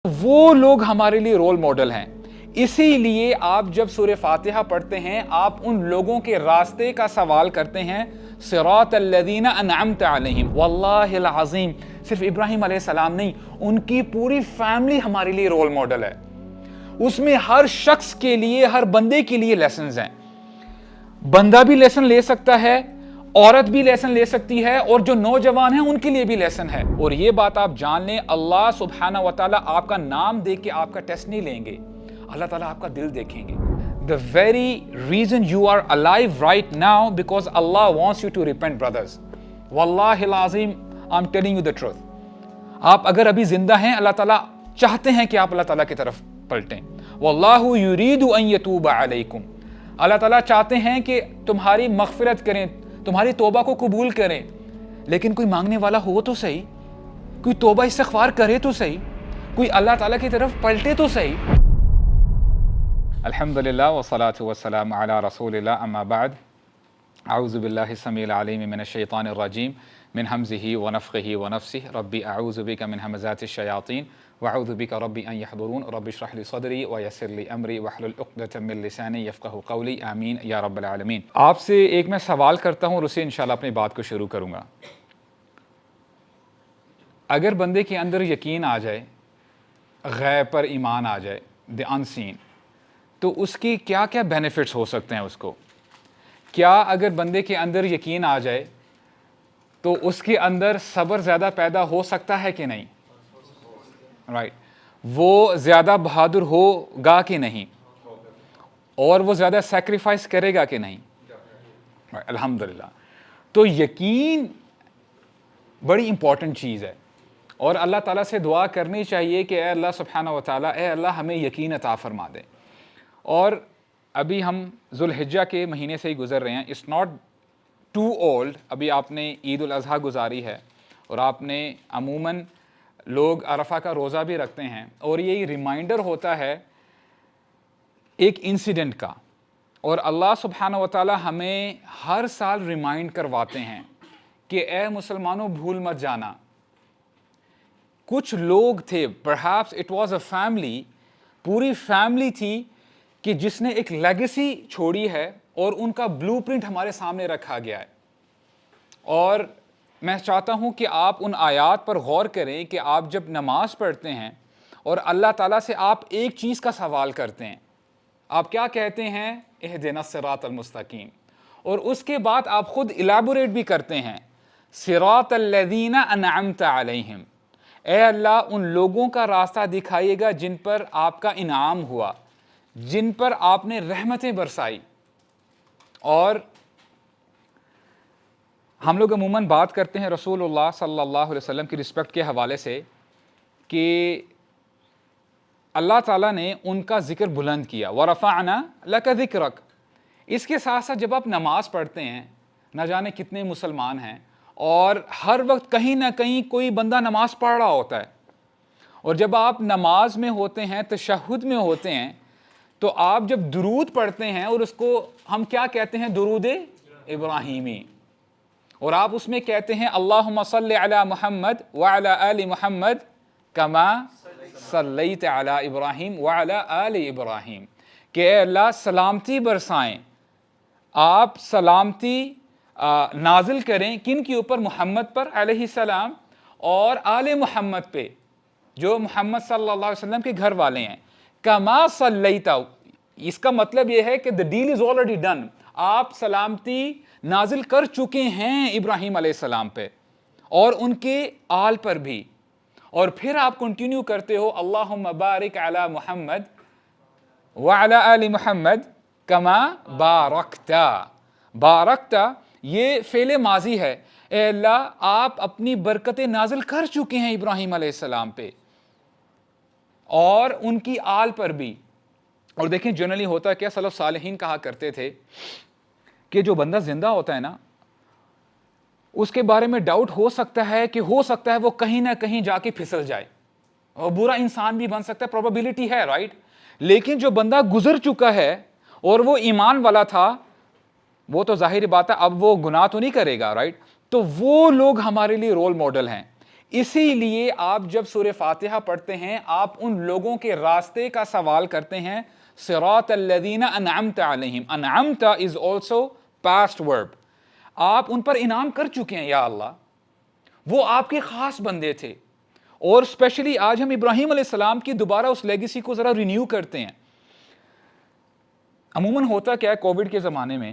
وہ لوگ ہمارے لیے رول ماڈل ہیں. اسی لیے آپ جب سورہ فاتحہ پڑھتے ہیں آپ ان لوگوں کے راستے کا سوال کرتے ہیں, صراط الذین انعمت علیہم. واللہ العظیم صرف ابراہیم علیہ السلام نہیں, ان کی پوری فیملی ہمارے لیے رول ماڈل ہے. اس میں ہر شخص کے لیے, ہر بندے کے لیے لیسنز ہیں. بندہ بھی لیسن لے سکتا ہے, عورت بھی لیسن لے سکتی ہے, اور جو نوجوان ہیں ان کے لیے بھی لیسن ہے. اور یہ بات آپ جان لیں, اللہ سبحانہ وتعالی آپ کا نام دے کے آپ کا ٹیسٹ نہیں لیں گے, اللہ تعالیٰ آپ کا دل دیکھیں گے. The very reason you are alive right now because Allah wants you to repent, brothers. واللہ العظیم, I'm telling you the truth. آپ اگر ابھی زندہ ہیں, اللہ تعالیٰ چاہتے ہیں کہ آپ اللہ تعالیٰ کی طرف پلٹیں. واللہ یرید ان یتوب علیکم, اللہ تعالیٰ چاہتے ہیں کہ تمہاری مغفرت کریں, تمہاری توبہ کو قبول کریں. لیکن کوئی مانگنے والا ہو تو صحیح, کوئی توبہ استغفار کرے تو صحیح, کوئی اللہ تعالیٰ کی طرف پلٹے تو صحیح. الحمدللہ والصلاة والسلام علی رسول اللہ, اما بعد. اعوذ باللہ السمیع العلیم من الشیطان الرجیم من حمزہ ونفخہ ونفسہ. ربی اعوذ بک من ہمزات الشیاطین واعوذ بک ربی ان یحضرون. رب اشرح لی صدری ویسر لی امری واحلل عقدۃ من لسانی یفقہوا قولی. آمین یا رب العالمین. آپ سے ایک میں سوال کرتا ہوں اور اسے انشاءاللہ اپنی بات کو شروع کروں گا. اگر بندے کے اندر یقین آ جائے, غیب پر ایمان آ جائے, دی انسین, تو اس کی کیا کیا بینیفٹس ہو سکتے ہیں اس کو؟ کیا اگر بندے کے اندر یقین آ جائے تو اس کے اندر صبر زیادہ پیدا ہو سکتا ہے کہ نہیں؟ رائٹ. وہ زیادہ بہادر ہوگا کہ نہیں؟ اور وہ زیادہ سیکریفائس کرے گا کہ نہیں؟ الحمدللہ. تو یقین بڑی امپورٹنٹ چیز ہے, اور اللہ تعالیٰ سے دعا کرنی چاہیے کہ اے اللہ سبحانہ و تعالیٰ, اے اللہ ہمیں یقین عطا فرما دے. اور ابھی ہم ذوالحجہ کے مہینے سے ہی گزر رہے ہیں. It's not too old. ابھی آپ نے عید الاضحیٰ گزاری ہے, اور آپ نے عموماً لوگ عرفہ کا روزہ بھی رکھتے ہیں, اور یہ ریمائنڈر ہوتا ہے ایک انسیڈنٹ کا. اور اللہ سبحانہ و تعالی ہمیں ہر سال ریمائنڈ کرواتے ہیں کہ اے مسلمانوں بھول مت جانا. کچھ لوگ تھے, perhaps it was a family, پوری فیملی تھی کہ جس نے ایک لیگیسی چھوڑی ہے, اور ان کا بلو پرنٹ ہمارے سامنے رکھا گیا ہے. اور میں چاہتا ہوں کہ آپ ان آیات پر غور کریں کہ آپ جب نماز پڑھتے ہیں اور اللہ تعالیٰ سے آپ ایک چیز کا سوال کرتے ہیں, آپ کیا کہتے ہیں؟ اہدنا الصراط المستقیم. اور اس کے بعد آپ خود الیبوریٹ بھی کرتے ہیں, صراط الذین انعمت علیہم. اے اللہ ان لوگوں کا راستہ دکھائیے گا جن پر آپ کا انعام ہوا, جن پر آپ نے رحمتیں برسائی. اور ہم لوگ عموماً بات کرتے ہیں رسول اللہ صلی اللہ علیہ وسلم کی رسپیکٹ کے حوالے سے کہ اللہ تعالیٰ نے ان کا ذکر بلند کیا, وَرَفَعْنَا لَكَ ذِكْرَكَ. اس کے ساتھ ساتھ جب آپ نماز پڑھتے ہیں, نہ جانے کتنے مسلمان ہیں, اور ہر وقت کہیں نہ کہیں کوئی بندہ نماز پڑھ رہا ہوتا ہے, اور جب آپ نماز میں ہوتے ہیں, تشہد میں ہوتے ہیں, تو آپ جب درود پڑھتے ہیں, اور اس کو ہم کیا کہتے ہیں؟ درود ابراہیمی. اور آپ اس میں کہتے ہیں اللہم صلی علی محمد وعلی آل محمد کما صلیت علی ابراہیم وعلی آل ابراہیم, کہ اے اللہ سلامتی برسائیں, آپ سلامتی نازل کریں کن کے اوپر؟ محمد پر علیہ السلام, اور آل محمد پہ جو محمد صلی اللہ علیہ وسلم کے گھر والے ہیں. کما صلیتا, اس کا مطلب یہ ہے کہ the deal is already done. آپ سلامتی نازل کر چکے ہیں ابراہیم علیہ السلام پہ اور ان کے آل پر بھی. اور پھر آپ کنٹینیو کرتے ہو اللہم بارک علی محمد وعلی آل محمد کما بارکتا. بارکتا یہ فعل ماضی ہے, اے اللہ آپ اپنی برکتیں نازل کر چکے ہیں ابراہیم علیہ السلام پہ اور ان کی آل پر بھی. اور دیکھیں جنرلی ہوتا ہے کیا, سلف صالحین کہا کرتے تھے کہ جو بندہ زندہ ہوتا ہے نا, اس کے بارے میں ڈاؤٹ ہو سکتا ہے کہ ہو سکتا ہے وہ کہیں نہ کہیں جا کے پھسل جائے, اور برا انسان بھی بن سکتا ہے, پروبیبلٹی ہے, رائٹ. لیکن جو بندہ گزر چکا ہے اور وہ ایمان والا تھا, وہ تو ظاہر بات ہے اب وہ گناہ تو نہیں کرے گا, رائٹ. تو وہ لوگ ہمارے لیے رول ماڈل ہیں. اسی لیے آپ جب سورہ فاتحہ پڑھتے ہیں آپ ان لوگوں کے راستے کا سوال کرتے ہیں، صراط الذین انعمت علیہم. انعمت از آلسو past verb. آپ ان پر انعام کر چکے ہیں یا اللہ، وہ آپ کے خاص بندے تھے. اور اسپیشلی آج ہم ابراہیم علیہ السلام کی دوبارہ اس لیگیسی کو ذرا رینیو کرتے ہیں. عموماً ہوتا کیا ہے کووڈ کے زمانے میں،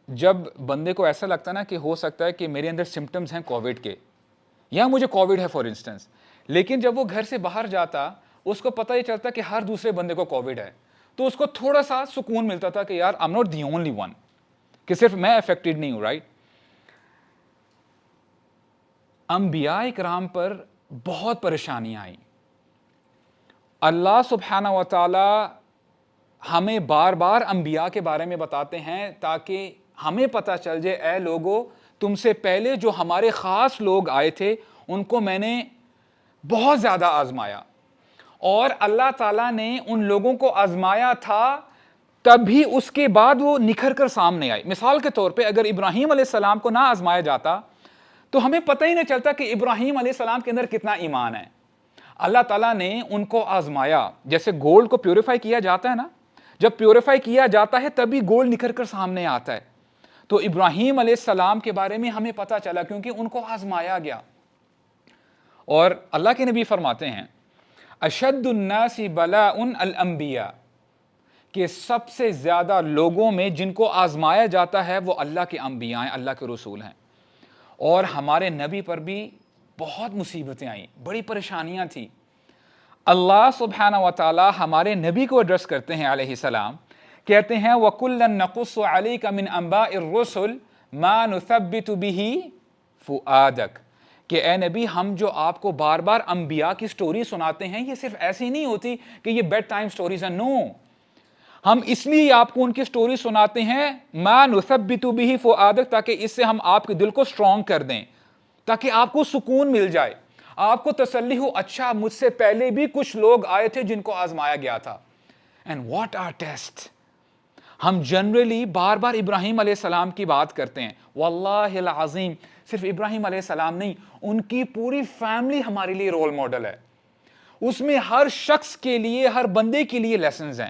جب بندے کو ایسا لگتا نا کہ ہو سکتا ہے کہ میرے اندر سمٹمز ہیں کووڈ کے، یا مجھے کووڈ ہے فار انسٹنس، لیکن جب وہ گھر سے باہر جاتا اس کو پتہ یہ چلتا کہ ہر دوسرے بندے کو کووڈ ہے، تو اس کو تھوڑا سا سکون ملتا تھا کہ یار I'm not the only one، کہ صرف میں افیکٹڈ نہیں ہوں. رائٹ؟ انبیاء کرام پر بہت پریشانیاں آئیں. اللہ سبحانہ و تعالی ہمیں بار بار انبیاء کے بارے میں بتاتے ہیں تاکہ ہمیں پتہ چل جائے اے لوگو تم سے پہلے جو ہمارے خاص لوگ آئے تھے ان کو میں نے بہت زیادہ آزمایا، اور اللہ تعالیٰ نے ان لوگوں کو آزمایا تھا تب بھی اس کے بعد وہ نکھر کر سامنے آئے. مثال کے طور پہ اگر ابراہیم علیہ السلام کو نہ آزمایا جاتا تو ہمیں پتہ ہی نہیں چلتا کہ ابراہیم علیہ السلام کے اندر کتنا ایمان ہے. اللہ تعالیٰ نے ان کو آزمایا. جیسے گولڈ کو پیوریفائی کیا جاتا ہے نا، جب پیوریفائی کیا جاتا ہے تبھی گولڈ نکھر کر سامنے آتا ہے. تو ابراہیم علیہ السلام کے بارے میں ہمیں پتہ چلا کیونکہ ان کو آزمایا گیا. اور اللہ کے نبی فرماتے ہیں اشد الناس بلاء الانبیاء، کہ سب سے زیادہ لوگوں میں جن کو آزمایا جاتا ہے وہ اللہ کے انبیاء ہیں، اللہ کے رسول ہیں. اور ہمارے نبی پر بھی بہت مصیبتیں آئیں، بڑی پریشانیاں تھیں. اللہ سبحانہ و تعالی ہمارے نبی کو ایڈریس کرتے ہیں علیہ السلام، کہتے ہیں وَكُلًّا نَقُصُّ عَلَيْكَ مِنْ أَنْبَاءِ الرُّسُلِ مَا نُثَبِّتُ بِهِ فُؤَادَكَ، کہ اے نبی ہم جو آپ کو بار بار انبیاء کی سٹوری سناتے ہیں یہ صرف ایسی نہیں ہوتی کہ یہ بیڈ ٹائم سٹوریز ہیں. نو، ہم اس لیے آپ کو ان کی سٹوری سناتے ہیں مَا نُثَبِّتُ بِهِ فُؤَادَكَ، تاکہ اس سے ہم آپ کے دل کو سٹرونگ کر دیں، تاکہ آپ کو سکون مل جائے، آپ کو تسلی ہو اچھا مجھ سے پہلے بھی کچھ لوگ آئے تھے جن کو آزمایا گیا تھا. And what are test. ہم جنرلی بار بار ابراہیم علیہ السلام کی بات کرتے ہیں، واللہ العظیم صرف ابراہیم علیہ السلام نہیں، ان کی پوری فیملی ہمارے لیے رول ماڈل ہے. اس میں ہر شخص کے لیے، ہر بندے کے لیے لیسنز ہیں.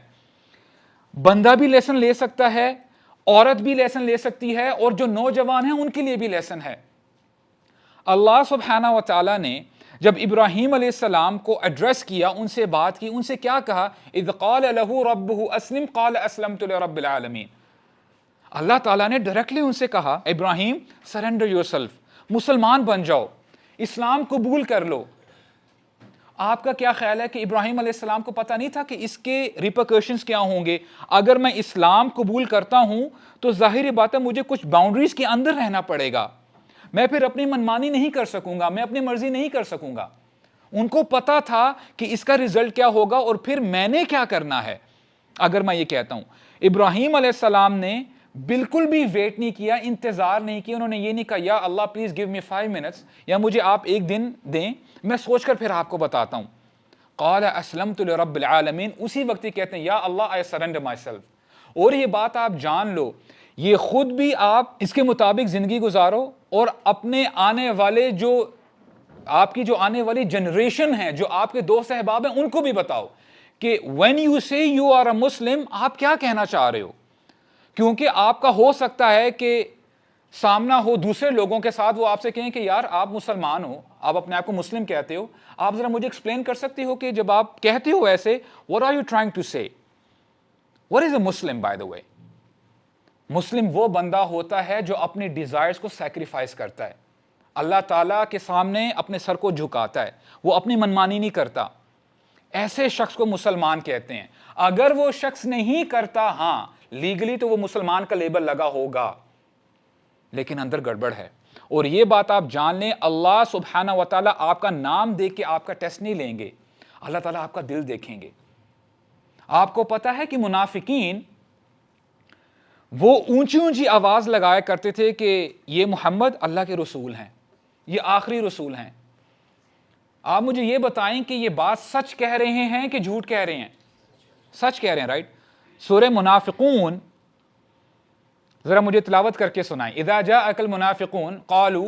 بندہ بھی لیسن لے سکتا ہے، عورت بھی لیسن لے سکتی ہے، اور جو نوجوان ہیں ان کے لیے بھی لیسن ہے. اللہ سبحانہ و تعالیٰ نے جب ابراہیم علیہ السلام کو ایڈریس کیا، ان سے بات کی، ان سے کیا کہا؟ اذ قال له ربه اسلم قال اسلمت لرب العالمین. اللہ تعالیٰ نے ڈائریکٹلی ان سے کہا ابراہیم سرنڈر یور سیلف، مسلمان بن جاؤ، اسلام قبول کر لو. آپ کا کیا خیال ہے کہ ابراہیم علیہ السلام کو پتہ نہیں تھا کہ اس کے ریپرکشنز کیا ہوں گے؟ اگر میں اسلام قبول کرتا ہوں تو ظاہر بات ہے مجھے کچھ باؤنڈریز کے اندر رہنا پڑے گا، میں پھر اپنی منمانی نہیں کر سکوں گا، میں اپنی مرضی نہیں کر سکوں گا. ان کو پتا تھا کہ اس کا ریزلٹ کیا ہوگا اور پھر میں نے کیا کرنا ہے اگر میں یہ کہتا ہوں. ابراہیم علیہ السلام نے بالکل بھی ویٹ نہیں کیا، انتظار نہیں کیا. انہوں نے یہ نہیں کہا یا اللہ پلیز گیو می 5 منٹس، یا مجھے آپ ایک دن دیں میں سوچ کر پھر آپ کو بتاتا ہوں. قال اسلمت لرب العالمین، اسی وقت ہی کہتے ہیں یا اللہ I surrender myself. اور یہ بات آپ جان لو، یہ خود بھی آپ اس کے مطابق زندگی گزارو، اور اپنے آنے والے جو آپ کی جو آنے والی جنریشن ہے، جو آپ کے دوست احباب ہیں، ان کو بھی بتاؤ کہ when you say you are a Muslim آپ کیا کہنا چاہ رہے ہو. کیونکہ آپ کا ہو سکتا ہے کہ سامنا ہو دوسرے لوگوں کے ساتھ، وہ آپ سے کہیں کہ یار آپ مسلمان ہو، آپ اپنے آپ کو مسلم کہتے ہو، آپ ذرا مجھے ایکسپلین کر سکتے ہو کہ جب آپ کہتے ہو ایسے what are you trying to say. What is a Muslim by the way? مسلم وہ بندہ ہوتا ہے جو اپنے ڈیزائرز کو سیکریفائس کرتا ہے، اللہ تعالیٰ کے سامنے اپنے سر کو جھکاتا ہے، وہ اپنی منمانی نہیں کرتا. ایسے شخص کو مسلمان کہتے ہیں. اگر وہ شخص نہیں کرتا، ہاں لیگلی تو وہ مسلمان کا لیبل لگا ہوگا، لیکن اندر گڑبڑ ہے. اور یہ بات آپ جان لیں، اللہ سبحانہ و تعالیٰ آپ کا نام دیکھ کے آپ کا ٹیسٹ نہیں لیں گے، اللہ تعالیٰ آپ کا دل دیکھیں گے. آپ کو پتا ہے کہ منافقین وہ اونچی اونچی آواز لگایا کرتے تھے کہ یہ محمد اللہ کے رسول ہیں، یہ آخری رسول ہیں. آپ مجھے یہ بتائیں کہ یہ بات سچ کہہ رہے ہیں کہ جھوٹ کہہ رہے ہیں؟ سچ کہہ رہے ہیں، رائٹ؟ سورہ منافقون ذرا مجھے تلاوت کر کے سنائیں. اذا جاءک المنافقون قالوا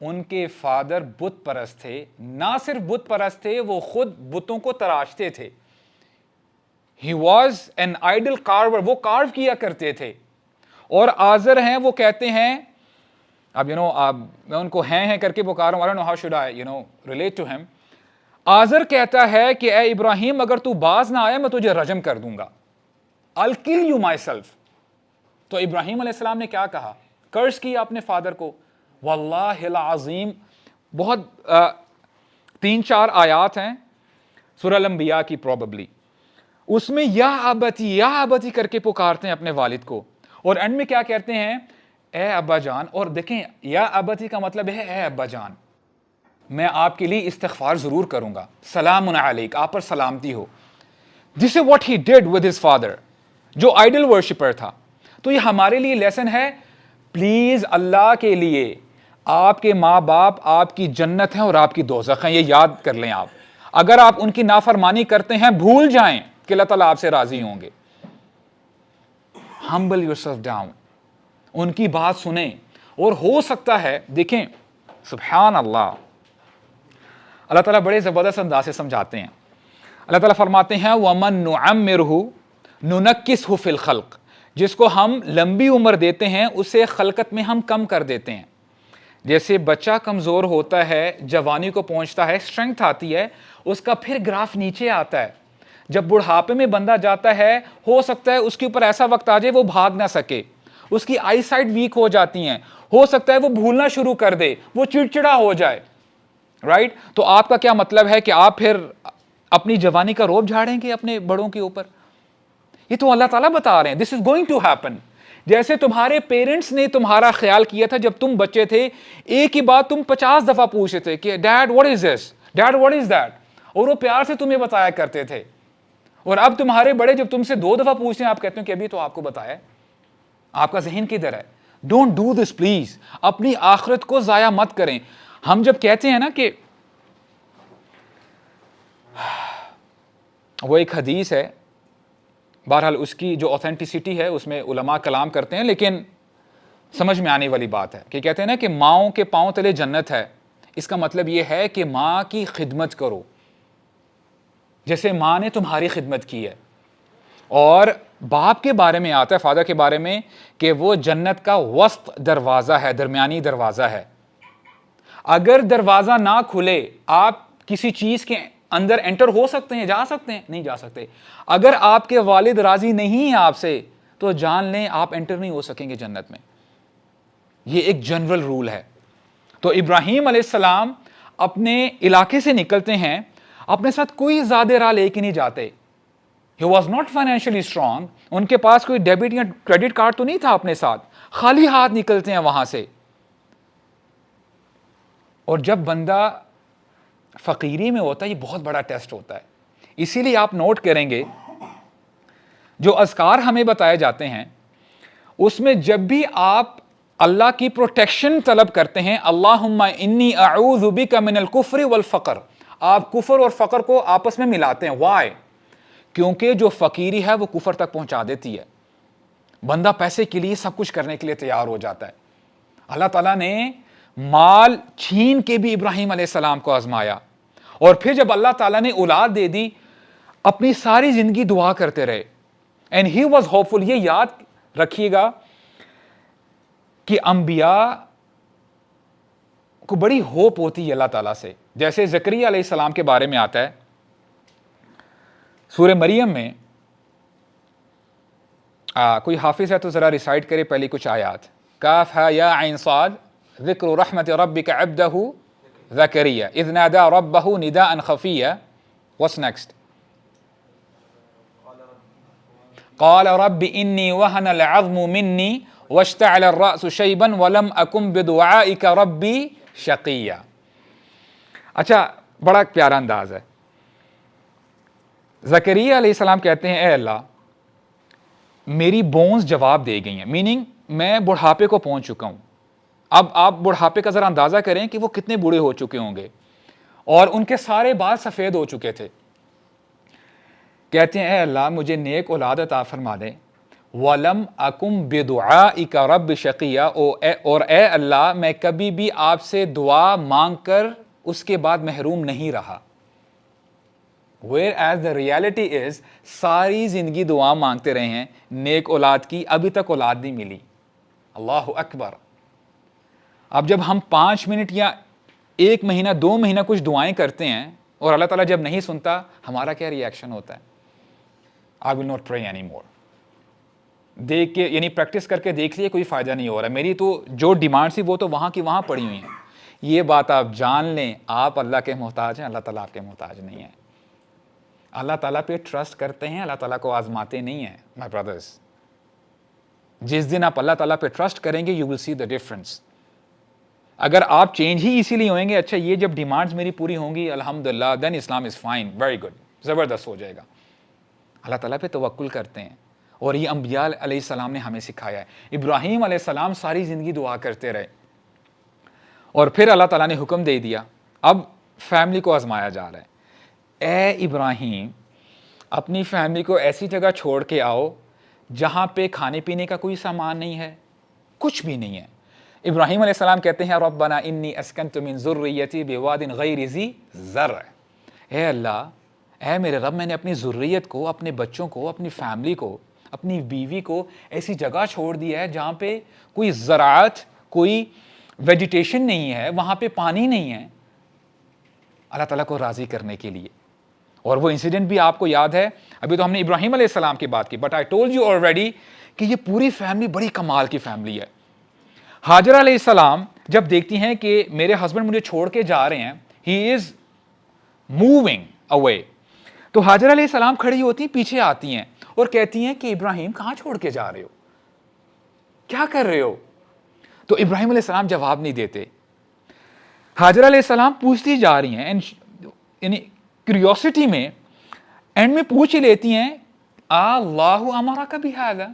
ان کے فادر بت پرست تھے. نہ صرف بت پرست تھے, وہ خود بتوں کو تراشتے تھے. He was an idol carver, وہ کارو کیا کرتے تھے. اور آزر ہیں, وہ کہتے ہیں, اب میں ان کو ہیں کر کے پکار رہا ہوں, I don't know how should I relate to him. Azar کہتا ہے کہ اے ابراہیم اگر تو باز نہ آیا میں تجھے رجم کر دوں گا, I'll kill you myself. تو ابراہیم علیہ السلام نے کیا کہا, کرس کیا اپنے فادر کو. واللہ العظیم, بہت 3-4 آیات ہیں سورہ الانبیاء کی پروبیبلی, اس میں یا ابتی کر کے پکارتے ہیں اپنے والد کو, اور اینڈ میں کیا کہتے ہیں, اے ابا جان. اور دیکھیں یا ابتی کا مطلب ہے اے ابا جان, میں آپ کے لیے استغفار ضرور کروں گا, سلام علیک, آپ پر سلامتی ہو. This is what he did with his father, جو آئیڈل ورشپر تھا. تو یہ ہمارے لیے لیسن ہے, پلیز اللہ کے لیے آپ کے ماں باپ آپ کی جنت ہیں اور آپ کی دوزخ ہیں, یہ یاد کر لیں آپ. اگر آپ ان کی نافرمانی کرتے ہیں بھول جائیں کہ اللہ تعالیٰ آپ سے راضی ہوں گے. Humble yourself down, ان کی بات سنیں. اور ہو سکتا ہے, دیکھیں سبحان اللہ, اللہ تعالیٰ بڑے زبردست انداز سے سمجھاتے ہیں. اللہ تعالیٰ فرماتے ہیں وَمَن نُعَمِّرْهُ نُنَكِّسْهُ فِي الْخَلْقِ, جس کو ہم لمبی عمر دیتے ہیں اسے خلقت میں ہم کم کر دیتے ہیں. جیسے بچہ کمزور ہوتا ہے, جوانی کو پہنچتا ہے, اسٹرنگتھ آتی ہے, اس کا پھر گراف نیچے آتا ہے. جب بڑھاپے میں بندہ جاتا ہے, ہو سکتا ہے اس کے اوپر ایسا وقت آ جائے وہ بھاگ نہ سکے, اس کی آئی سائٹ ویک ہو جاتی ہیں, ہو سکتا ہے وہ بھولنا شروع کر دے, وہ چڑچڑا ہو جائے, رائٹ. تو آپ کا کیا مطلب ہے کہ آپ پھر اپنی جوانی کا روب جھاڑیں گے اپنے بڑوں کے اوپر؟ یہ تو اللہ تعالیٰ بتا رہے ہیں, دس از گوئنگ ٹو ہیپن. جیسے تمہارے پیرنٹس نے تمہارا خیال کیا تھا جب تم بچے تھے, ایک ہی بات تم 50 دفعہ پوچھتے تھے کہ dad what is this, dad what is that, اور وہ پیار سے تمہیں بتایا کرتے تھے. اور اب تمہارے بڑے جب تم سے 2 دفعہ پوچھتے ہیں, آپ کہتے ہیں کہ ابھی تو آپ کو بتایا. آپ کا ذہن کدھر ہے؟ ڈونٹ ڈو دس پلیز, اپنی آخرت کو ضائع مت کریں. ہم جب کہتے ہیں نا کہ وہ ایک حدیث ہے, بہرحال اس کی جو اوتھینٹسٹی ہے اس میں علماء کلام کرتے ہیں, لیکن سمجھ میں آنے والی بات ہے کہ کہتے ہیں نا کہ ماؤں کے پاؤں تلے جنت ہے. اس کا مطلب یہ ہے کہ ماں کی خدمت کرو جیسے ماں نے تمہاری خدمت کی ہے. اور باپ کے بارے میں آتا ہے, فادر کے بارے میں, کہ وہ جنت کا وسط دروازہ ہے, درمیانی دروازہ ہے. اگر دروازہ نہ کھلے آپ کسی چیز کے اندر انٹر ہو سکتے ہیں, جا سکتے ہیں, نہیں جا سکتے. اگر آپ کے والد راضی نہیں ہیں آپ سے تو جان لیں آپ انٹر نہیں ہو سکیں گے جنت میں. یہ ایک جنرل رول ہے. تو ابراہیم علیہ السلام اپنے علاقے سے نکلتے ہیں, اپنے ساتھ کوئی زیادہ راہ لے کے نہیں جاتے. He was not financially strong, ان کے پاس کوئی ڈیبٹ یا کریڈٹ کارڈ تو نہیں تھا اپنے ساتھ, خالی ہاتھ نکلتے ہیں وہاں سے. اور جب بندہ فقیری میں ہوتا ہے یہ بہت بڑا ٹیسٹ ہوتا ہے. اسی لیے آپ نوٹ کریں گے جو اذکار ہمیں بتائے جاتے ہیں اس میں جب بھی آپ اللہ کی پروٹیکشن طلب کرتے ہیں, اللہم انی اعوذ بک من الکفر والفقر, آپ کفر اور فقر کو آپس میں ملاتے ہیں. why؟ کیونکہ جو فقیری ہے وہ کفر تک پہنچا دیتی ہے. بندہ پیسے کے لیے سب کچھ کرنے کے لیے تیار ہو جاتا ہے. اللہ تعالیٰ نے مال چھین کے بھی ابراہیم علیہ السلام کو آزمایا, اور پھر جب اللہ تعالیٰ نے اولاد دے دی اپنی ساری زندگی دعا کرتے رہے. اینڈ ہی واز ہوپ فل. یہ یاد رکھیے گا کہ انبیاء کو بڑی ہوپ ہوتی ہے اللہ تعالیٰ سے. جیسے زکریا علیہ السلام کے بارے میں آتا ہے سورہ مریم میں. کوئی حافظ ہے تو ذرا ریسائٹ کرے پہلی کچھ آیات. کاف ہا یا عین صاد ذکر رحمت ربک عبدہ زکریا اذ نادى ربه نداء خفيا. What's next؟ قال رب إني وهن العظم مني واشتعل الرأس شيبا ولم أكن بدعائك ربي شقيا. اچھا, بڑا پیارا انداز ہے. زکریا علیہ السلام کہتے ہیں اے اللہ میری بونز جواب دے گئی ہیں, میننگ میں بڑھاپے کو پہنچ چکا ہوں. اب آپ بڑھاپے کا ذرا اندازہ کریں کہ وہ کتنے بوڑھے ہو چکے ہوں گے, اور ان کے سارے بال سفید ہو چکے تھے. کہتے ہیں اے اللہ مجھے نیک اولاد عطا فرما دے, وَلَمْ أَكُمْ بِدُعَائِكَ رَبِّ شَقِيًّا، اور اے اللہ میں کبھی بھی آپ سے دعا مانگ کر اس کے بعد محروم نہیں رہا. Whereas the reality is ساری زندگی دعا مانگتے رہے ہیں نیک اولاد کی, ابھی تک اولاد نہیں ملی. اللہ اکبر. اب جب ہم 5 منٹ یا 1 مہینہ 2 مہینہ کچھ دعائیں کرتے ہیں اور اللہ تعالیٰ جب نہیں سنتا, ہمارا کیا ریئیکشن ہوتا ہے؟ I will not pray anymore. دیکھ کے یعنی پریکٹس کر کے دیکھ لیے کوئی فائدہ نہیں ہو رہا, میری تو جو ڈیمانڈ تھی وہ تو وہاں کی وہاں پڑی ہوئی ہیں. یہ بات آپ جان لیں, آپ اللہ کے محتاج ہیں, اللہ تعالیٰ آپ کے محتاج نہیں ہے. اللہ تعالیٰ پہ ٹرسٹ کرتے ہیں, اللہ تعالیٰ کو آزماتے نہیں ہیں. مائی برادرز, جس دن آپ اللہ تعالیٰ پہ ٹرسٹ کریں گے you will C the difference. اگر آپ چینج ہی اسی لیے ہوئیں گے, اچھا یہ جب ڈیمانڈز میری پوری ہوں گی الحمدللہ, دین اسلام از فائن, ویری گڈ, زبردست ہو جائے گا. اللہ تعالیٰ پہ توکل کرتے ہیں, اور یہ انبیاء علیہ السلام نے ہمیں سکھایا ہے. ابراہیم علیہ السلام ساری زندگی دعا کرتے رہے, اور پھر اللہ تعالیٰ نے حکم دے دیا, اب فیملی کو آزمایا جا رہا ہے. اے ابراہیم, اپنی فیملی کو ایسی جگہ چھوڑ کے آؤ جہاں پہ کھانے پینے کا کوئی سامان نہیں ہے, کچھ بھی نہیں ہے. ابراہیم علیہ السلام کہتے ہیں ربنا انی اسکنت من ذریتی بواد غیر ذی زرع, اے اللہ, اے میرے رب, میں نے اپنی ذریت کو, اپنے بچوں کو, اپنی فیملی کو, اپنی بیوی کو ایسی جگہ چھوڑ دیا ہے جہاں پہ کوئی زراعت, کوئی ویجیٹیشن نہیں ہے, وہاں پہ پانی نہیں ہے, اللہ تعالیٰ کو راضی کرنے کے لیے. اور وہ انسیڈنٹ بھی آپ کو یاد ہے, ابھی تو ہم نے ابراہیم علیہ السلام کی بات کی, but I told you already کہ یہ پوری فیملی بڑی کمال کی فیملی ہے. ہاجرہ علیہ السلام جب دیکھتی ہیں کہ میرے ہسبینڈ مجھے چھوڑ کے جا رہے ہیں, ہی از موونگ اوے, تو ہاجرہ علیہ السلام کھڑی ہوتی ہیں, پیچھے آتی ہیں اور کہتی ہیں کہ ابراہیم کہاں چھوڑ کے جا رہے ہو, کیا کر رہے ہو؟ تو ابراہیم علیہ السلام جواب نہیں دیتے. ہاجرہ علیہ السلام پوچھتی جا رہی ہیں, یعنی کیوریوسٹی میں اینڈ میں پوچھ ہی لیتی ہیں اللہ امرک بہذا,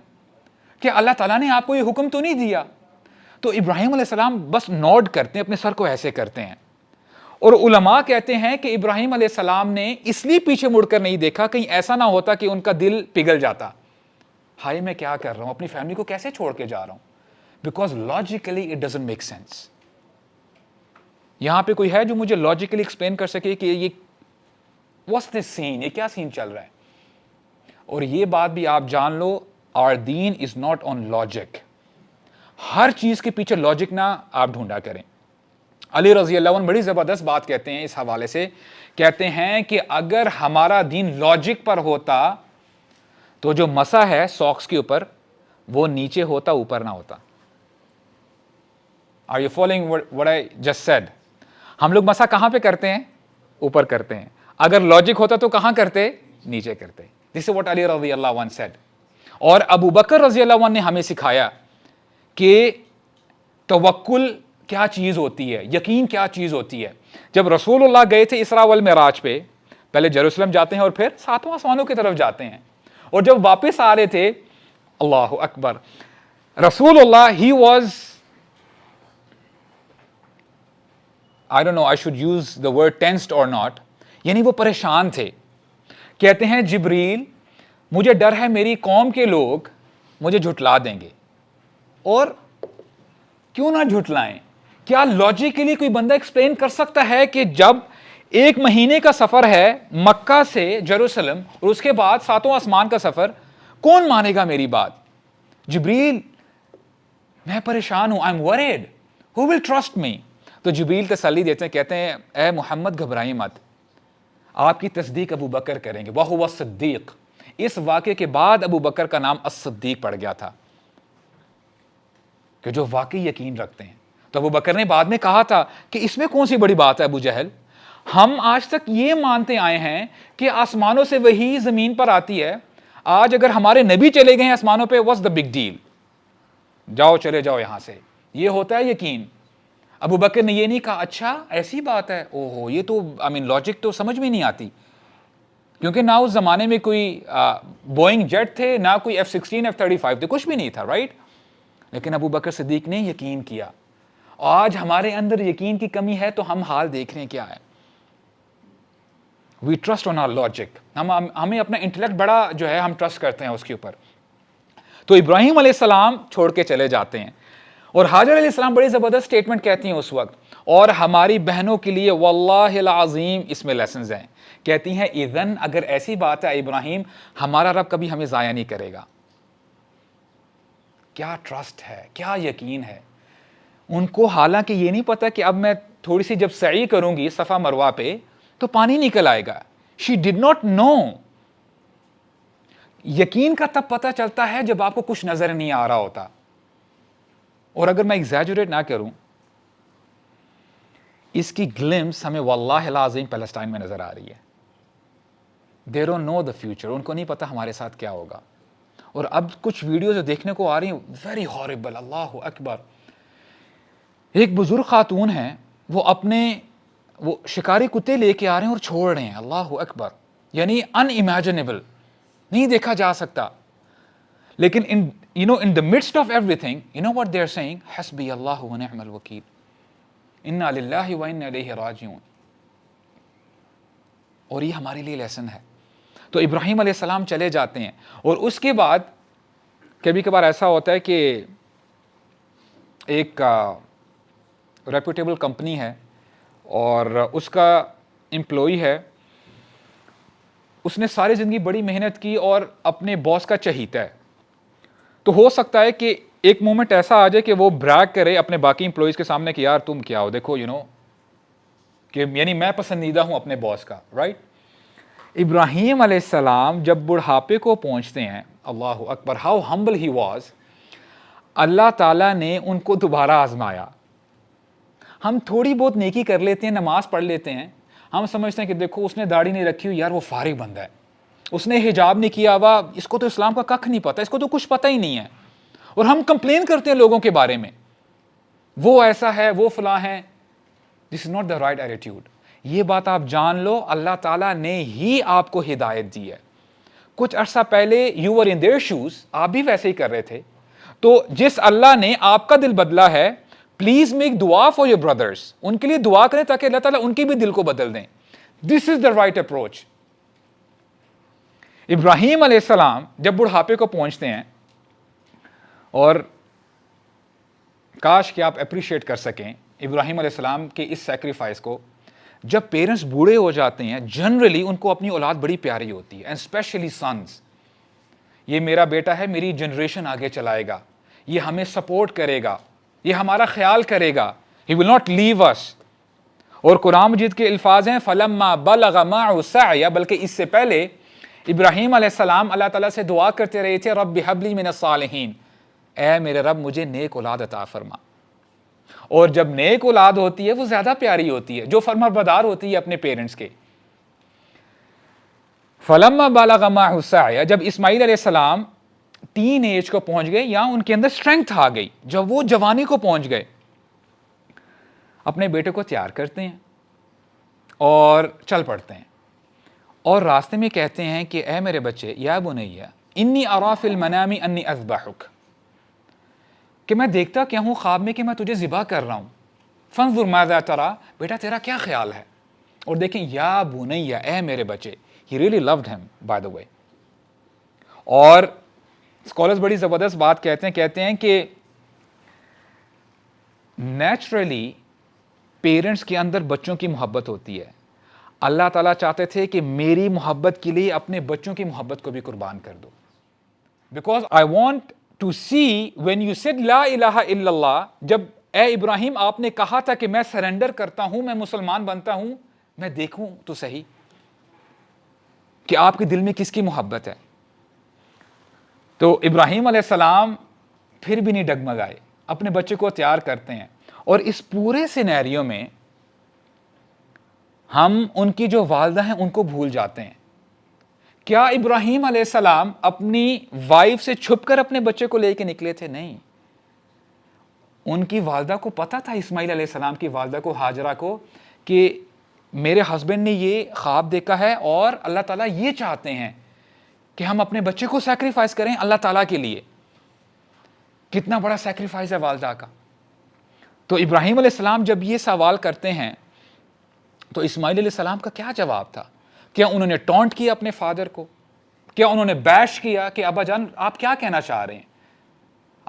کہ اللہ تعالیٰ نے آپ کو یہ حکم تو نہیں دیا؟ تو ابراہیم علیہ السلام بس نوڈ کرتے ہیں, اپنے سر کو ایسے کرتے ہیں. اور علماء کہتے ہیں کہ ابراہیم علیہ السلام نے اس لیے پیچھے مڑ کر نہیں دیکھا, کہیں ایسا نہ ہوتا کہ ان کا دل پگھل جاتا, ہائے میں کیا کر رہا ہوں, اپنی فیملی کو کیسے چھوڑ کے جا رہا ہوں, because logically it doesn't make sense. یہاں پہ کوئی ہے جو مجھے لاجیکلی ایکسپلین کر سکے کہ یہ واٹس دس سین, یہ کیا سین چل رہا ہے؟ اور یہ بات بھی آپ جان لو, our then is not on logic. ہر چیز کے پیچھے لاجک نہ آپ ڈھونڈا کریں. علی رضی اللہ عنہ بڑی زبردست بات کہتے ہیں اس حوالے سے, کہتے ہیں کہ اگر ہمارا دین لاجک پر ہوتا تو جو مسا ہے ساکس کے اوپر وہ نیچے ہوتا, اوپر نہ ہوتا. Are you following what I just said? ہم لوگ مسا کہاں پہ کرتے ہیں؟ اوپر کرتے ہیں. اگر لاجک ہوتا تو کہاں کرتے؟ نیچے کرتے. This is what علی رضی اللہ عنہ said. اور ابو بکر رضی اللہ عنہ نے ہمیں سکھایا کہ توکل کیا چیز ہوتی ہے, یقین کیا چیز ہوتی ہے. جب رسول اللہ گئے تھے اسراء والمعراج پہ, پہلے جیروسلم جاتے ہیں اور پھر 7 آسمانوں کی طرف جاتے ہیں, اور جب واپس آ رہے تھے, اللہ اکبر, رسول اللہ ہی was, I don't know I should use the word tensed or not, یعنی وہ پریشان تھے. کہتے ہیں جبریل مجھے ڈر ہے میری قوم کے لوگ مجھے جھٹلا دیں گے. اور کیوں نہ جھٹلائیں؟ کیا لاجیکلی کوئی بندہ ایکسپلین کر سکتا ہے کہ جب 1 مہینے کا سفر ہے مکہ سے جیروسلم اور اس کے بعد 7 آسمان کا سفر, کون مانے گا میری بات؟ جبریل میں پریشان ہوں, I am word, who will trust me? تو جبریل تسلی دیتے ہیں, کہتے ہیں اے محمد گھبرائیں مت, آپ کی تصدیق ابو بکر کریں گے. وَهُوَ الصدیق. اس واقعے کے بعد ابو بکر کا نام الصدیق پڑ گیا تھا, کہ جو واقعی یقین رکھتے ہیں. تو ابو بکر نے بعد میں کہا تھا کہ اس میں کون سی بڑی بات ہے ابو جہل, ہم آج تک یہ مانتے آئے ہیں کہ آسمانوں سے وہی زمین پر آتی ہے, آج اگر ہمارے نبی چلے گئے ہیں آسمانوں پہ, what's the big deal, جاؤ چلے جاؤ یہاں سے, یہ ہوتا ہے یقین. ابو بکر نے یہ نہیں کہا اچھا ایسی بات ہے, اوہو یہ تو لاجک تو سمجھ میں نہیں آتی, کیونکہ نہ اس زمانے میں کوئی بوئنگ جیٹ تھے, نہ کوئی F-16 F-35 تھے, کچھ بھی نہیں تھا, رائٹ. لیکن ابو بکر صدیق نے یقین کیا. آج ہمارے اندر یقین کی کمی ہے تو ہم حال دیکھ رہے ہیں کیا ہے. We trust on our logic, ہمیں اپنا انٹلیکٹ بڑا جو ہے ہم ٹرسٹ کرتے ہیں اس کے اوپر. تو ابراہیم علیہ السلام چھوڑ کے چلے جاتے ہیں اور ہاجر علیہ السلام بڑی زبردست سٹیٹمنٹ کہتی ہیں اس وقت, اور ہماری بہنوں کے لیے واللہ العظیم اس میں لیسنز ہیں. کہتی ہیں اذن اگر ایسی بات ہے ابراہیم, ہمارا رب کبھی ہمیں ضائع نہیں کرے گا. کیا ٹرسٹ ہے, کیا یقین ہے ان کو. حالانکہ یہ نہیں پتا کہ اب میں تھوڑی سی جب سعی کروں گی صفا مروہ پہ تو پانی نکل آئے گا. شی ڈڈ ناٹ نو. یقین کا تب پتہ چلتا ہے جب آپ کو کچھ نظر نہیں آ رہا ہوتا. اور اگر میں ایگزیجریٹ نہ کروں, اس کی گلمس ہمیں واللہ العظیم پیلسٹائن میں نظر آ رہی ہے. they don't know the future. ان کو نہیں پتا ہمارے ساتھ کیا ہوگا. اور اب کچھ ویڈیوز جو دیکھنے کو آ رہی ہیں ویری ہاربل, اللہ اکبر. ایک بزرگ خاتون ہیں, وہ شکاری کتے لے کے آ رہے ہیں اور چھوڑ رہے ہیں, اللہ اکبر. یعنی ان امیجنیبل, نہیں دیکھا جا سکتا. لیکن in the midst of everything, you know what they're saying? حسبی اللہ و نعم الوکیل, انا للہ و انا الیہ راجعون. اور یہ ہمارے لیے لیسن ہے. تو ابراہیم علیہ السلام چلے جاتے ہیں, اور اس کے بعد کبھی کبھار ایسا ہوتا ہے کہ ایک ریپوٹیبل کمپنی ہے اور اس کا امپلائی ہے, اس نے ساری زندگی بڑی محنت کی اور اپنے باس کا چہیتا ہے. تو ہو سکتا ہے کہ ایک مومنٹ ایسا آ جائے کہ وہ بریگ کرے اپنے باقی امپلائیز کے سامنے کہ یار تم کیا ہو, دیکھو کہ یعنی میں پسندیدہ ہوں اپنے باس کا, رائٹ. ابراہیم علیہ السلام جب بڑھاپے کو پہنچتے ہیں, اللہ اکبر, ہاؤ ہمبل ہی واز. اللہ تعالیٰ نے ان کو دوبارہ آزمایا. ہم تھوڑی بہت نیکی کر لیتے ہیں, نماز پڑھ لیتے ہیں, ہم سمجھتے ہیں کہ دیکھو اس نے داڑھی نہیں رکھی ہوئی, یار وہ فارغ بندہ ہے, اس نے حجاب نہیں کیا ہوا, اس کو تو اسلام کا ککھ نہیں پتا, اس کو تو کچھ پتہ ہی نہیں ہے. اور ہم کمپلین کرتے ہیں لوگوں کے بارے میں, وہ ایسا ہے, وہ فلاں ہے. This is not the right attitude. یہ بات آپ جان لو, اللہ تعالیٰ نے ہی آپ کو ہدایت دی ہے. کچھ عرصہ پہلے you were in their shoes, آپ بھی ویسے ہی کر رہے تھے. تو جس اللہ نے آپ کا دل بدلا ہے, پلیز میک دعا فار یور بردرس, ان کے لیے دعا کریں تاکہ اللہ تعالیٰ ان کے بھی دل کو بدل دیں. دس از دا رائٹ اپروچ. ابراہیم علیہ السلام جب بڑھاپے کو پہنچتے ہیں, اور کاش کہ آپ اپریشیٹ کر سکیں ابراہیم علیہ السلام کے اس سیکریفائس کو. جب پیرنٹس بوڑھے ہو جاتے ہیں جنرلی ان کو اپنی اولاد بڑی پیاری ہوتی ہے, اینڈ اسپیشلی سنس. یہ میرا بیٹا ہے, میری جنریشن آگے چلائے گا, یہ ہمیں سپورٹ کرے گا, یہ ہمارا خیال کرے گا, ہی ول ناٹ لیو اس. اور قرآن مجید کے الفاظ ہیں فلما بلغ معه السعی, بلکہ اس سے پہلے ابراہیم علیہ السلام اللہ تعالیٰ سے دعا کرتے رہے تھے رب ہب لی من الصالحین, اے میرے رب مجھے نیک اولاد عطا فرما. اور جب نیک اولاد ہوتی ہے وہ زیادہ پیاری ہوتی ہے, جو فرمانبردار ہوتی ہے اپنے پیرنٹس کے. فلما بلغ معه السعی, جب اسماعیل علیہ السلام ٹین ایج کو پہنچ گئے یا ان کے اندر اسٹرینگتھ آ گئی, جب وہ جوانی کو پہنچ گئے, اپنے بیٹے کو تیار کرتے ہیں اور چل پڑتے ہیں. اور راستے میں کہتے ہیں کہ اے میرے بچے, یا بنیا انی اری فی المنام انی اذبحک, کہ میں دیکھتا کیا ہوں خواب میں کہ میں تجھے ذبح کر رہا ہوں. فانظر ماذا تری, بیٹا تیرا کیا خیال ہے. اور دیکھیں یا بنیا, اے میرے بچے. He really loved him by the way. اور اسکالرز بڑی زبردست بات کہتے ہیں کہ نیچرلی پیرنٹس کے اندر بچوں کی محبت ہوتی ہے. اللہ تعالیٰ چاہتے تھے کہ میری محبت کے لیے اپنے بچوں کی محبت کو بھی قربان کر دو. Because I want to see when you said لا الہ الا اللہ, جب اے ابراہیم آپ نے کہا تھا کہ میں سرنڈر کرتا ہوں, میں مسلمان بنتا ہوں, میں دیکھوں تو صحیح کہ آپ کے دل میں کس کی محبت ہے. تو ابراہیم علیہ السلام پھر بھی نہیں ڈگمگائے, اپنے بچے کو تیار کرتے ہیں. اور اس پورے سینیریو میں ہم ان کی جو والدہ ہیں ان کو بھول جاتے ہیں. کیا ابراہیم علیہ السلام اپنی وائف سے چھپ کر اپنے بچے کو لے کے نکلے تھے؟ نہیں. ان کی والدہ کو پتا تھا, اسماعیل علیہ السلام کی والدہ کو, ہاجرہ کو, کہ میرے ہسبینڈ نے یہ خواب دیکھا ہے اور اللہ تعالیٰ یہ چاہتے ہیں کہ ہم اپنے بچے کو سیکریفائس کریں اللہ تعالیٰ کے لیے. کتنا بڑا سیکریفائس ہے والدہ کا. تو ابراہیم علیہ السلام جب یہ سوال کرتے ہیں تو اسماعیل علیہ السلام کا کیا جواب تھا؟ کیا انہوں نے ٹونٹ کیا اپنے فادر کو؟ کیا انہوں نے بیش کیا کہ ابا جان آپ کیا کہنا چاہ رہے ہیں؟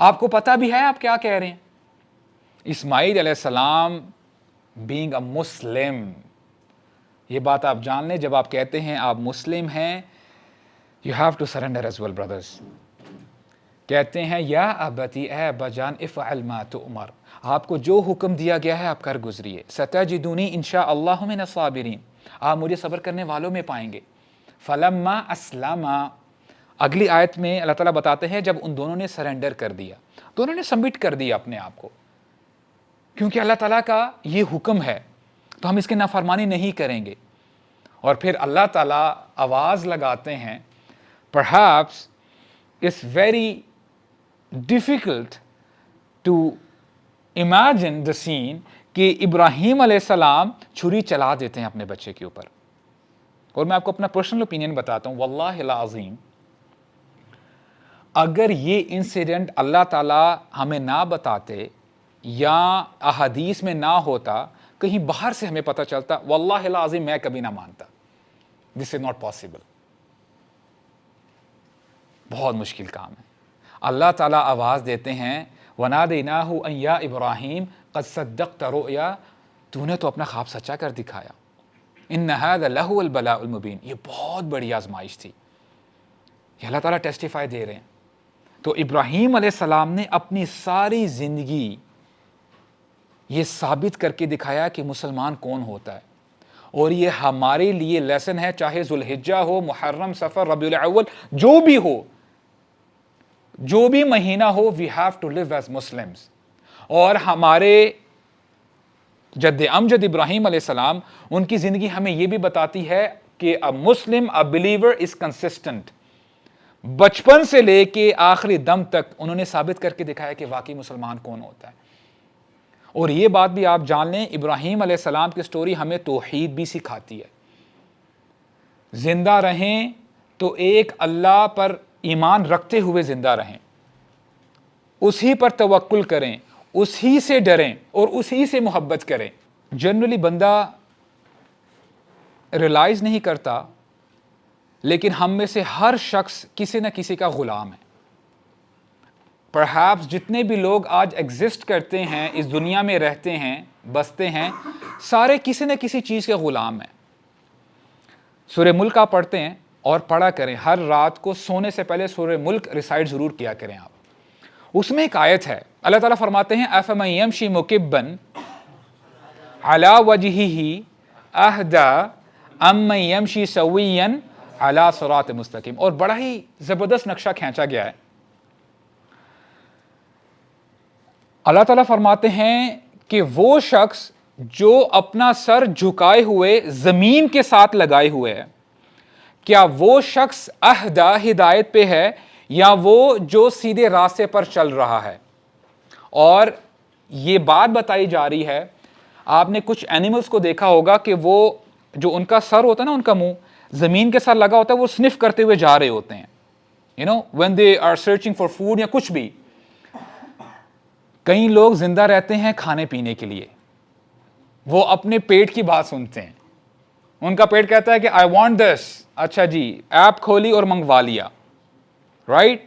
آپ کو پتہ بھی ہے آپ کیا کہہ رہے ہیں. اسماعیل علیہ السلام بینگ اے مسلم, یہ بات آپ جان لیں, جب آپ کہتے ہیں آپ مسلم ہیں, you have to surrender as well brothers. کہتے ہیں یا ابتی, اے ابا جان, افعل ما تؤمر, آپ کو جو حکم دیا گیا ہے آپ کر گزریے. ستجدونی انشاء اللہ من الصابرین, آپ مجھے صبر کرنے والوں میں پائیں گے. فلما اسلما, اگلی آیت میں اللہ تعالیٰ بتاتے ہیں جب ان دونوں نے سرنڈر کر دیا, دونوں نے سبمٹ کر دیا اپنے آپ کو, کیونکہ اللہ تعالیٰ کا یہ حکم ہے تو ہم اس کی نافرمانی نہیں کریں گے. اور پھر اللہ تعالیٰ آواز لگاتے ہیں, perhaps it's very difficult to imagine the scene کہ ابراہیم علیہ السلام چھری چلا دیتے ہیں اپنے بچے کے اوپر. اور میں آپ کو اپنا پرسنل اوپینین بتاتا ہوں, واللہ العظیم اگر یہ انسیڈنٹ اللہ تعالیٰ ہمیں نہ بتاتے یا احادیث میں نہ ہوتا, کہیں باہر سے ہمیں پتہ چلتا, واللہ العظیم میں کبھی نہ مانتا. دس از ناٹ پاسبل. بہت مشکل کام ہے. اللہ تعالیٰ آواز دیتے ہیں وَنَادَيْنَاهُ أَن يَا إِبْرَاهِيمُ قَدْ صَدَّقْتَ رُؤْيَا, تو نے تو اپنا خواب سچا کر دکھایا. إِنَّ هَذَا لَهُوَ الْبَلَاءُ الْمُبِينُ, یہ بہت بڑی آزمائش تھی. یہ اللہ تعالیٰ ٹیسٹیفائی دے رہے ہیں. تو ابراہیم علیہ السلام نے اپنی ساری زندگی یہ ثابت کر کے دکھایا کہ مسلمان کون ہوتا ہے. اور یہ ہمارے لیے لیسن ہے, چاہے ذوالحجہ ہو, محرم, سفر, ربیع الاول, جو بھی ہو, جو بھی مہینہ ہو, we have to live as Muslims. اور ہمارے جد امجد ابراہیم علیہ السلام, ان کی زندگی ہمیں یہ بھی بتاتی ہے کہ a Muslim, a believer is consistent. بچپن سے لے کے آخری دم تک انہوں نے ثابت کر کے دکھایا کہ واقعی مسلمان کون ہوتا ہے. اور یہ بات بھی آپ جان لیں, ابراہیم علیہ السلام کی سٹوری ہمیں توحید بھی سکھاتی ہے. زندہ رہیں تو ایک اللہ پر ایمان رکھتے ہوئے زندہ رہیں, اسی پر توکل کریں, اسی سے ڈریں اور اسی سے محبت کریں. جنرلی بندہ ریلائز نہیں کرتا, لیکن ہم میں سے ہر شخص کسی نہ کسی کا غلام ہے. پرہیپس جتنے بھی لوگ آج ایگزسٹ کرتے ہیں, اس دنیا میں رہتے ہیں, بستے ہیں, سارے کسی نہ کسی چیز کے غلام ہیں. سورہ ملک آپ پڑھتے ہیں اور پڑھا کریں, ہر رات کو سونے سے پہلے سورہ ملک ریسائٹ ضرور کیا کریں آپ. اس میں ایک آیت ہے, اللہ تعالیٰ فرماتے ہیں أَفَمَن يَمْشِي مُكِبًّا عَلَى وَجْهِهِ أَهْدَىٰ أَمَّن يَمْشِي سَوِيًّا عَلَى صِرَاطٍ مُسْتَقِيمٍ. اور بڑا ہی زبردست نقشہ کھینچا گیا ہے. اللہ تعالیٰ فرماتے ہیں کہ وہ شخص جو اپنا سر جھکائے ہوئے زمین کے ساتھ لگائے ہوئے ہے, کیا وہ شخص اہدا ہدایت پہ ہے یا وہ جو سیدھے راستے پر چل رہا ہے. اور یہ بات بتائی جا رہی ہے, آپ نے کچھ اینیملز کو دیکھا ہوگا کہ وہ جو ان کا سر ہوتا ہے نا, ان کا منہ زمین کے ساتھ لگا ہوتا ہے, وہ سنف کرتے ہوئے جا رہے ہوتے ہیں, when they are searching for food یا کچھ بھی. کئی لوگ زندہ رہتے ہیں کھانے پینے کے لیے, وہ اپنے پیٹ کی بات سنتے ہیں, ان کا پیٹ کہتا ہے کہ I want this, اچھا جی ایپ کھولی اور منگوا لیا, رائٹ.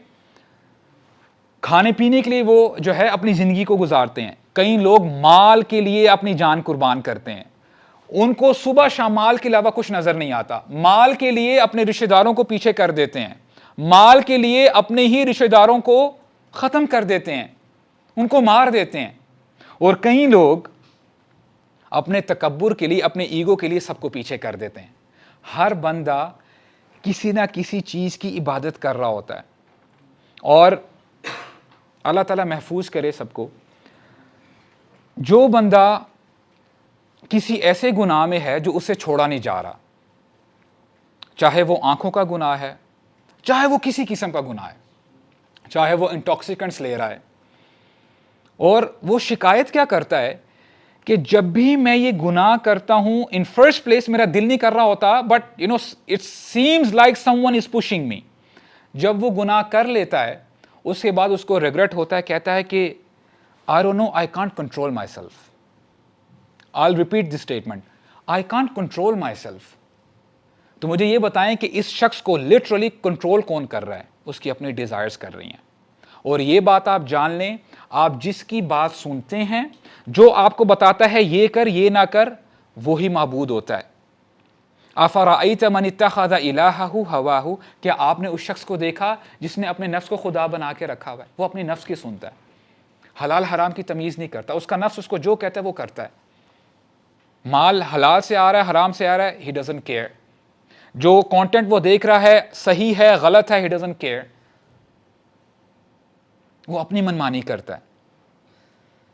کھانے پینے کے لیے وہ جو ہے اپنی زندگی کو گزارتے ہیں. کئی لوگ مال کے لیے اپنی جان قربان کرتے ہیں, ان کو صبح شام مال کے علاوہ کچھ نظر نہیں آتا. مال کے لیے اپنے رشتہ داروں کو پیچھے کر دیتے ہیں, مال کے لیے اپنے ہی رشتہ داروں کو ختم کر دیتے ہیں, ان کو مار دیتے ہیں. اور کئی لوگ اپنے تکبر کے لیے, اپنے ایگو کے لیے سب کو پیچھے کر دیتے ہیں. ہر بندہ کسی نہ کسی چیز کی عبادت کر رہا ہوتا ہے, اور اللہ تعالیٰ محفوظ کرے سب کو. جو بندہ کسی ایسے گناہ میں ہے جو اسے چھوڑا نہیں جا رہا, چاہے وہ آنکھوں کا گناہ ہے, چاہے وہ کسی قسم کا گناہ ہے, چاہے وہ انٹاکسیکنٹس لے رہا ہے, اور وہ شکایت کیا کرتا ہے کہ جب بھی میں یہ گناہ کرتا ہوں, ان فرسٹ پلیس میرا دل نہیں کر رہا ہوتا, but it seems like someone is pushing me. جب وہ گناہ کر لیتا ہے اس کے بعد اس کو ریگریٹ ہوتا ہے, کہتا ہے کہ I don't know, I can't control myself. I'll repeat this statement. I can't control myself. تو مجھے یہ بتائیں کہ اس شخص کو لٹرلی کنٹرول کون کر رہا ہے؟ اس کی اپنی ڈیزائرز کر رہی ہیں. اور یہ بات آپ جان لیں، آپ جس کی بات سنتے ہیں، جو آپ کو بتاتا ہے یہ کر یہ نہ کر، وہی معبود ہوتا ہے۔ افرأیت من اتخذ الہہ ہواہ، کیا آپ نے اس شخص کو دیکھا جس نے اپنے نفس کو خدا بنا کے رکھا ہوا ہے؟ وہ اپنی نفس کی سنتا ہے، حلال حرام کی تمیز نہیں کرتا، اس کا نفس اس کو جو کہتا ہے وہ کرتا ہے۔ مال حلال سے آ رہا ہے حرام سے آ رہا ہے، ہی ڈزنٹ کیئر۔ جو کانٹینٹ وہ دیکھ رہا ہے صحیح ہے غلط ہے، ہی ڈزنٹ کیئر، وہ اپنی منمانی کرتا ہے۔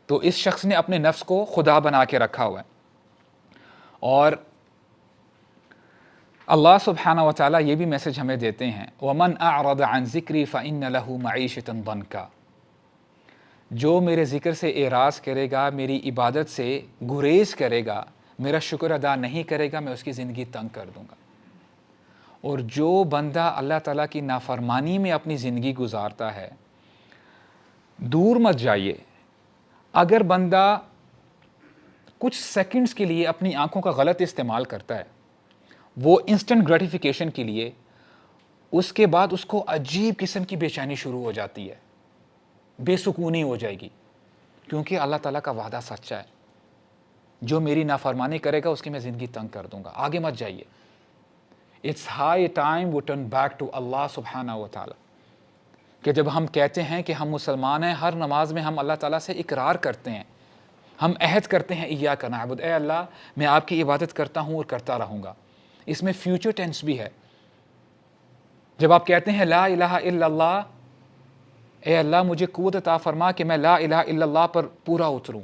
تو اس شخص نے اپنے نفس کو خدا بنا کے رکھا ہوا ہے۔ اور اللہ سبحانہ و تعالیٰ یہ بھی میسج ہمیں دیتے ہیں، وَمَنْ أَعْرَضَ عَنْ ذِكْرِي فَإِنَّ لَهُ مَعِيشَةً ضَنْكَا، جو میرے ذکر سے اعراض کرے گا، میری عبادت سے گریز کرے گا، میرا شکر ادا نہیں کرے گا، میں اس کی زندگی تنگ کر دوں گا۔ اور جو بندہ اللہ تعالیٰ کی نافرمانی میں اپنی زندگی گزارتا ہے، دور مت جائیے، اگر بندہ کچھ سیکنڈز کے لیے اپنی آنکھوں کا غلط استعمال کرتا ہے، وہ انسٹنٹ گریٹیفیکیشن کے لیے، اس کے بعد اس کو عجیب قسم کی بے چینی شروع ہو جاتی ہے، بے سکونی ہو جائے گی، کیونکہ اللہ تعالیٰ کا وعدہ سچا ہے، جو میری نافرمانی کرے گا اس کی میں زندگی تنگ کر دوں گا۔ آگے مت جائیے۔ It's high time we turn back to Allah سبحانہ و تعالیٰ، کہ جب ہم کہتے ہیں کہ ہم مسلمان ہیں، ہر نماز میں ہم اللہ تعالیٰ سے اقرار کرتے ہیں، ہم عہد کرتے ہیں ایاک نعبد، اے اللہ میں آپ کی عبادت کرتا ہوں اور کرتا رہوں گا۔ اس میں فیوچر ٹینس بھی ہے۔ جب آپ کہتے ہیں لا الہ الا اللہ، اے اللہ مجھے قوت عطا فرما کہ میں لا الہ الا اللہ پر پورا اتروں،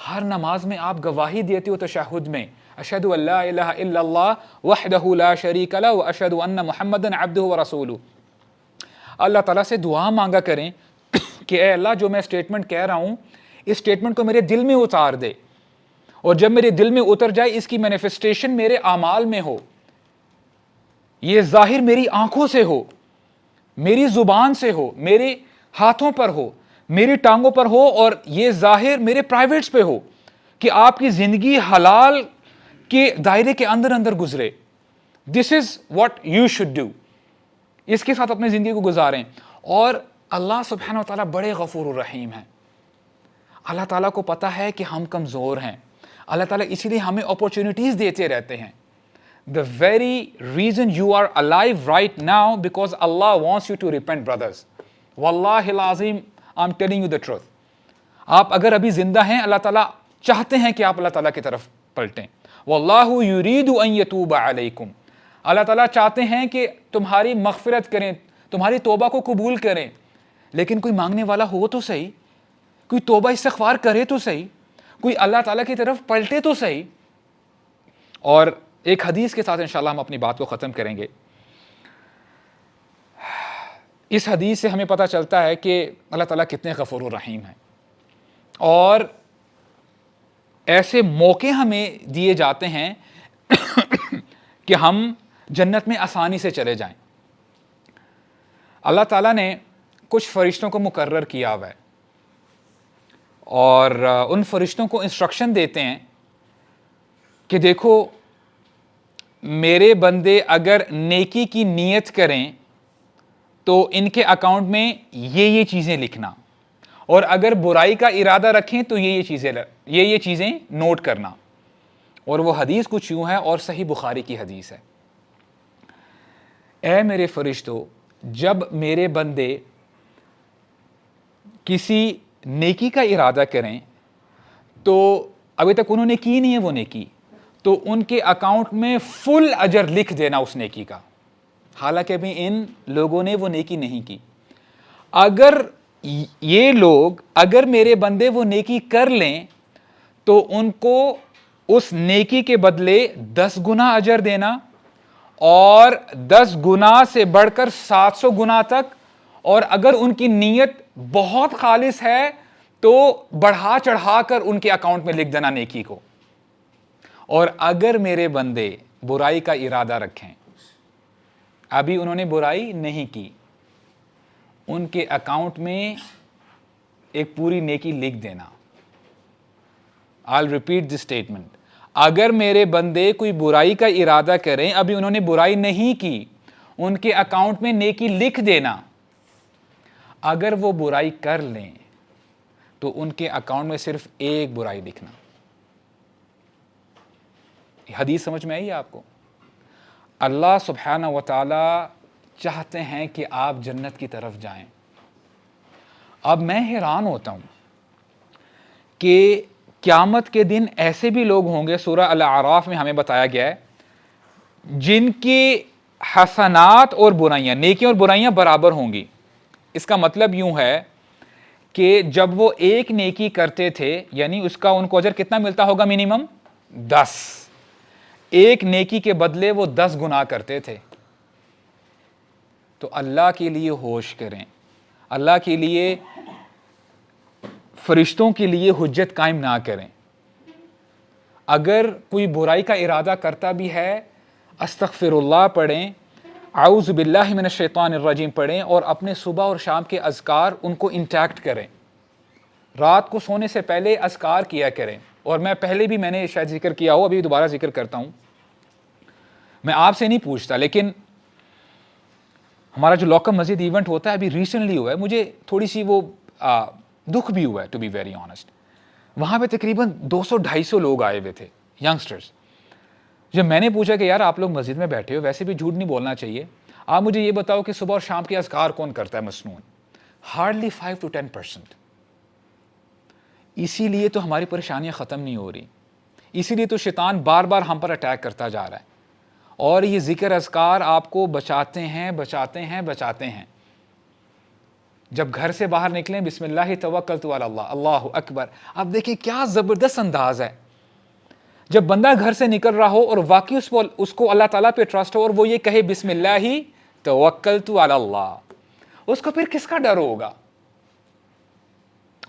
ہر نماز میں آپ گواہی دیتے ہو تشہد میں، اشہد ان لا الہ الا اللہ وحدہ لا شریک لہ واشہد ان محمدا عبدہ ورسولہ۔ اللہ تعالیٰ سے دعا مانگا کریں کہ اے اللہ جو میں اسٹیٹمنٹ کہہ رہا ہوں، اس اسٹیٹمنٹ کو میرے دل میں اتار دے، اور جب میرے دل میں اتر جائے اس کی مینیفیسٹیشن میرے اعمال میں ہو، یہ ظاہر میری آنکھوں سے ہو، میری زبان سے ہو، میرے ہاتھوں پر ہو، میری ٹانگوں پر ہو، اور یہ ظاہر میرے پرائیویٹس پہ ہو کہ آپ کی زندگی حلال کے دائرے کے اندر اندر گزرے۔ This is what you should do, اس کے ساتھ اپنی زندگی کو گزاریں۔ اور اللہ سبحانہ و تعالیٰ بڑے غفور الرحیم ہیں، اللہ تعالیٰ کو پتہ ہے کہ ہم کمزور ہیں، اللہ تعالیٰ اسی لیے ہمیں اپورچونیٹیز دیتے رہتے ہیں۔ The very reason you are alive right now because Allah wants you to repent, brothers. Wallahi العظیم I'm telling you the truth. آپ اگر ابھی زندہ ہیں، اللہ تعالیٰ چاہتے ہیں کہ آپ اللہ تعالیٰ کی طرف پلٹیں۔ واللہ یرید ان یتوب علیکم، اللہ تعالیٰ چاہتے ہیں کہ تمہاری مغفرت کریں، تمہاری توبہ کو قبول کریں، لیکن کوئی مانگنے والا ہو تو صحیح، کوئی توبہ استغفار کرے تو صحیح، کوئی اللہ تعالیٰ کی طرف پلٹے تو صحیح۔ اور ایک حدیث کے ساتھ انشاءاللہ ہم اپنی بات کو ختم کریں گے۔ اس حدیث سے ہمیں پتہ چلتا ہے کہ اللہ تعالیٰ کتنے غفور الرحیم ہیں، اور ایسے موقع ہمیں دیے جاتے ہیں کہ ہم جنت میں آسانی سے چلے جائیں۔ اللہ تعالیٰ نے کچھ فرشتوں کو مقرر کیا ہوا ہے، اور ان فرشتوں کو انسٹرکشن دیتے ہیں کہ دیکھو میرے بندے اگر نیکی کی نیت کریں تو ان کے اکاؤنٹ میں یہ چیزیں لکھنا، اور اگر برائی کا ارادہ رکھیں تو یہ چیزیں نوٹ کرنا۔ اور وہ حدیث کچھ یوں ہے، اور صحیح بخاری کی حدیث ہے، اے میرے فرشتوں جب میرے بندے کسی نیکی کا ارادہ کریں تو ابھی تک انہوں نے کی نہیں ہے وہ نیکی، تو ان کے اکاؤنٹ میں فل اجر لکھ دینا اس نیکی کا، حالانکہ ابھی ان لوگوں نے وہ نیکی نہیں کی۔ اگر یہ لوگ اگر میرے بندے وہ نیکی کر لیں تو ان کو اس نیکی کے بدلے 10 گنا اجر دینا، اور 10 گنا سے بڑھ کر 700 گنا تک، اور اگر ان کی نیت بہت خالص ہے تو بڑھا چڑھا کر ان کے اکاؤنٹ میں لکھ دینا نیکی کو۔ اور اگر میرے بندے برائی کا ارادہ رکھیں، ابھی انہوں نے برائی نہیں کی، ان کے اکاؤنٹ میں ایک پوری نیکی لکھ دینا۔ I'll repeat this statement. اگر میرے بندے کوئی برائی کا ارادہ کریں، ابھی انہوں نے برائی نہیں کی، ان کے اکاؤنٹ میں نیکی لکھ دینا۔ اگر وہ برائی کر لیں تو ان کے اکاؤنٹ میں صرف ایک برائی دکھنا. حدیث سمجھ میں آئی ہے آپ کو؟ اللہ سبحانہ و تعالی چاہتے ہیں کہ آپ جنت کی طرف جائیں. اب میں حیران ہوتا ہوں کہ قیامت کے دن ایسے بھی لوگ ہوں گے، سورہ الاعراف میں ہمیں بتایا گیا ہے، جن کی حسنات اور برائیاں، نیکیاں اور برائیاں برابر ہوں گی. اس کا مطلب یوں ہے کہ جب وہ ایک نیکی کرتے تھے یعنی اس کا ان کو اجر کتنا ملتا ہوگا؟ منیمم 10. ایک نیکی کے بدلے وہ 10 گناہ کرتے تھے. تو اللہ کے لیے ہوش کریں، اللہ کے لیے، فرشتوں کے لیے حجت قائم نہ کریں. اگر کوئی برائی کا ارادہ کرتا بھی ہے، استغفر اللہ پڑھیں، اعوذ باللہ من الشیطان الرجیم پڑھیں، اور اپنے صبح اور شام کے اذکار ان کو انٹیکٹ کریں. رات کو سونے سے پہلے اذکار کیا کریں. اور میں پہلے بھی میں نے شاید ذکر کیا ہو، ابھی دوبارہ ذکر کرتا ہوں. میں آپ سے نہیں پوچھتا، لیکن ہمارا جو لاک اپ مسجد ایونٹ ہوتا ہے ابھی ریسنٹلی ہوا ہے، مجھے تھوڑی سی وہ دکھ بھی ہوا ہے ٹو بی ویری آنیسٹ. وہاں پہ تقریباً 200-250 لوگ آئے ہوئے تھے، ینگسٹرز. جب میں نے پوچھا کہ یار آپ لوگ مسجد میں بیٹھے ہو، ویسے بھی جھوٹ نہیں بولنا چاہیے، آپ مجھے یہ بتاؤ کہ صبح اور شام کے اذکار کون کرتا ہے مسنون؟ Hardly 5 to 10%. اسی لیے تو ہماری پریشانیاں ختم نہیں ہو رہی، اسی لیے تو شیطان بار بار ہم پر اٹیک کرتا جا رہا ہے. اور یہ ذکر اذکار آپ کو بچاتے ہیں بچاتے ہیں بچاتے ہیں. جب گھر سے باہر نکلیں، بسم اللہ توکلت علی اللہ، اللہ اکبر. آپ دیکھیں کیا زبردست انداز ہے. جب بندہ گھر سے نکل رہا ہو اور واقعی اس کو اللہ تعالیٰ پہ ٹرسٹ ہو اور وہ یہ کہے بسم اللہ توکلت علی اللہ، اس کو پھر کس کا ڈر ہوگا؟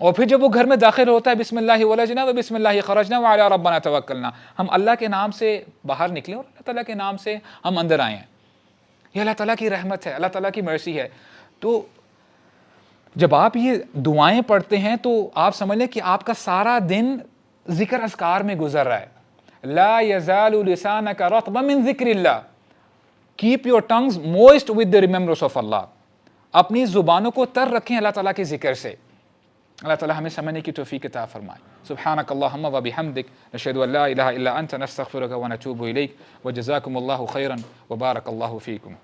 اور پھر جب وہ گھر میں داخل ہوتا ہے، بسم اللہ ولجنا و بسم اللہ خرجنا وعلی ربنا توکلنا، ہم اللہ کے نام سے باہر نکلیں اور اللہ تعالیٰ کے نام سے ہم اندر آئے ہیں. یہ اللہ تعالیٰ کی رحمت ہے، اللہ تعالیٰ کی مرسی ہے. تو جب آپ یہ دعائیں پڑھتے ہیں تو آپ سمجھ لیں کہ آپ کا سارا دن ذکر اذکار میں گزر رہا ہے. لا یزال لسانک رطبا من ذکر Allah, keep your tongues moist with the remembrance of Allah. اپنی زبانوں کو تر رکھیں اللہ تعالیٰ کے ذکر سے. اللہ تعالیٰ ہمیں سمجھنے کی توفیق عطا فرمائے. سبحانک اللہم و بحمدک، نشہد ان لا الہ الا انت، نستغفرک و نتوب الیک، وجزاکم اللہ خیرا وبارک اللہ فیکم.